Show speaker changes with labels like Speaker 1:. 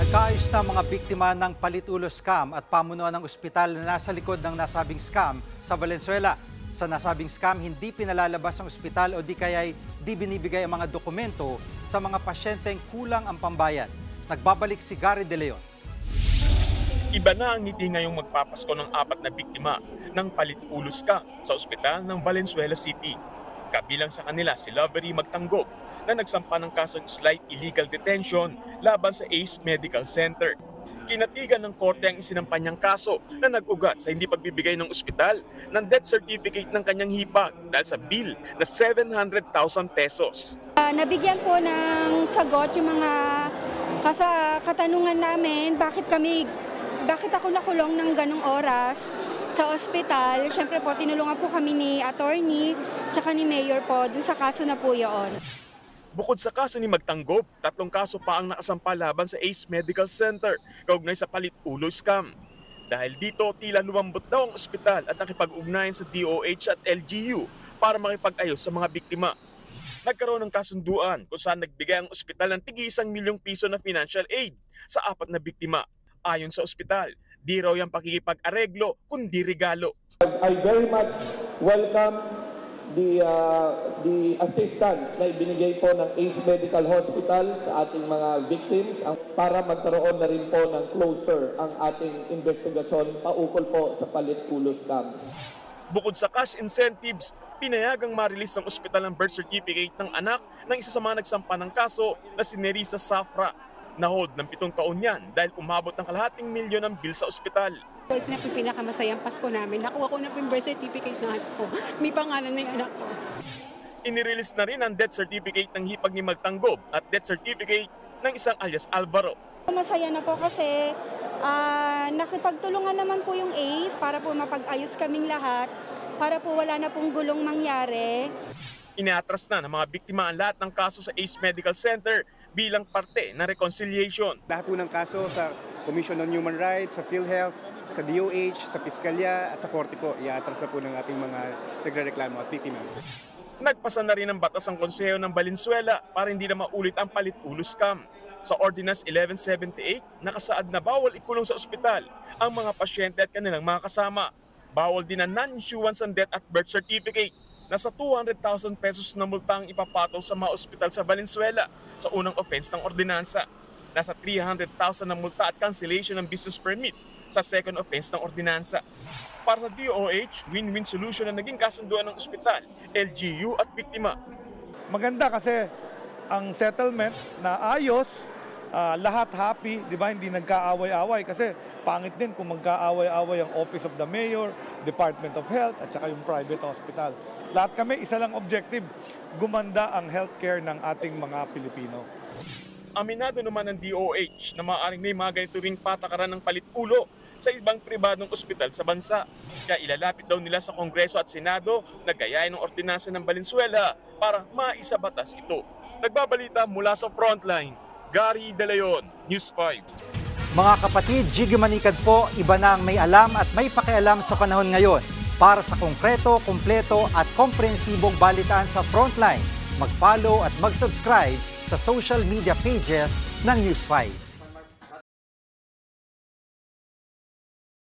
Speaker 1: Nagkaayos na mga biktima ng palit-ulo scam at pamunuan ng ospital na nasa likod ng nasabing scam sa Valenzuela. Sa nasabing scam, hindi pinalalabas ang ospital o di kaya'y di binibigay ang mga dokumento sa mga pasyenteng kulang ang pambayad. Nagbabalik si Gary De Leon.
Speaker 2: Iba na ang ngiti ngayong magpapasko ng 4 na biktima ng palit-ulo scam sa ospital ng Valenzuela City. Kabilang sa kanila si Lovery Magtanggop na nagsampa ng kasong slight illegal detention laban sa ACE Medical Center. Kinatigan ng korte ang isinampanyang kaso na nag-ugat sa hindi pagbibigay ng ospital ng death certificate ng kanyang hipag dahil sa bill na 700,000 pesos.
Speaker 3: Nabigyan po ng sagot yung mga katanungan namin, bakit ako nakulong ng ganong oras sa ospital. Siyempre po, tinulungan po kami ni attorney tsaka ni mayor po dun sa kaso na po yun.
Speaker 2: Bukod sa kaso ni Magtanggop, 3 kaso pa ang nakasampa laban sa ACE Medical Center kaugnay sa palit-ulo scam. Dahil dito, tila lumambot daw ang ospital at nakipag-ugnayan sa DOH at LGU para makipag-ayos sa mga biktima. Nagkaroon ng kasunduan kung saan nagbigay ang ospital ng tig ₱1 milyong na financial aid sa 4 na biktima. Ayon sa ospital, di raw yung pakikipag-areglo kundi regalo.
Speaker 4: I very much welcome the assistance na ibinigay po ng ACE Medical Hospital sa ating mga victims para magkaroon na rin po ng closure ang ating investigasyon paukol po sa palit-ulo scam.
Speaker 2: Bukod sa cash incentives, pinayagang marilis ng ospital ang birth certificate ng anak ng isa sa mga nagsampa ng kaso na si Nerissa Safra. Na-hold ng 7 taon yan dahil umabot ng ₱250,000 ang bill sa ospital.
Speaker 5: Na pinakamasayang Pasko namin. Nakuha ko na po yung birth certificate ng anak ko. May pangalan na yung anak ko.
Speaker 2: Inirelease na rin ang death certificate ng hipag ni Magtanggop at death certificate ng isang alias Alvaro.
Speaker 3: Masaya na po kasi nakipagtulungan naman po yung ACE para po mapag-ayos kaming lahat, para po wala na pong gulong mangyari.
Speaker 2: Inaatras na ng mga biktima ang lahat ng kaso sa ACE Medical Center bilang parte ng reconciliation.
Speaker 6: Lahat po ng kaso sa Commission on Human Rights, sa PhilHealth, sa DOH, sa Piskalya at sa Korte po, iaatras na po ng ating mga nagrereklamo at biktima.
Speaker 2: Nagpasa na rin ng batas ang Konseho ng Valenzuela para hindi na maulit ang palit-ulo scam. Sa Ordinance 1178, nakasaad na bawal ikulong sa ospital ang mga pasyente at kanilang mga kasama. Bawal din ang non-issuance ng death at birth certificate. Nasa 200,000 pesos na multa ang ipapataw sa mga ospital sa Valenzuela sa unang offense ng ordinansa. Nasa 300,000 na multa at cancellation ng business permit sa second offense ng ordinansa. Para sa DOH, win-win solution na naging kasunduan ng ospital, LGU at biktima.
Speaker 7: Maganda kasi ang settlement na ayos, lahat happy, di ba? Hindi nagkaaway-away kasi pangit din kung magkaaway-away ang Office of the Mayor, Department of Health at saka yung private hospital. Lahat kami, isa lang objective, gumanda ang healthcare ng ating mga Pilipino.
Speaker 2: Aminado naman ng DOH na maaaring may mga ganito ring patakaran ng palit-ulo sa ibang pribadong ospital sa bansa. Kaya ilalapit daw nila sa Kongreso at Senado na gayahin ng ordinansa ng Valenzuela para maisabatas ito. Nagbabalita mula sa Frontline, Gary De Leon, News 5.
Speaker 1: Mga kapatid, Jiggy Manikad po, iba na ang may alam at may pakialam sa panahon ngayon. Para sa konkreto, kumpleto at komprehensibong balitaan sa Frontline, mag-follow at mag-subscribe sa social media pages ng News 5.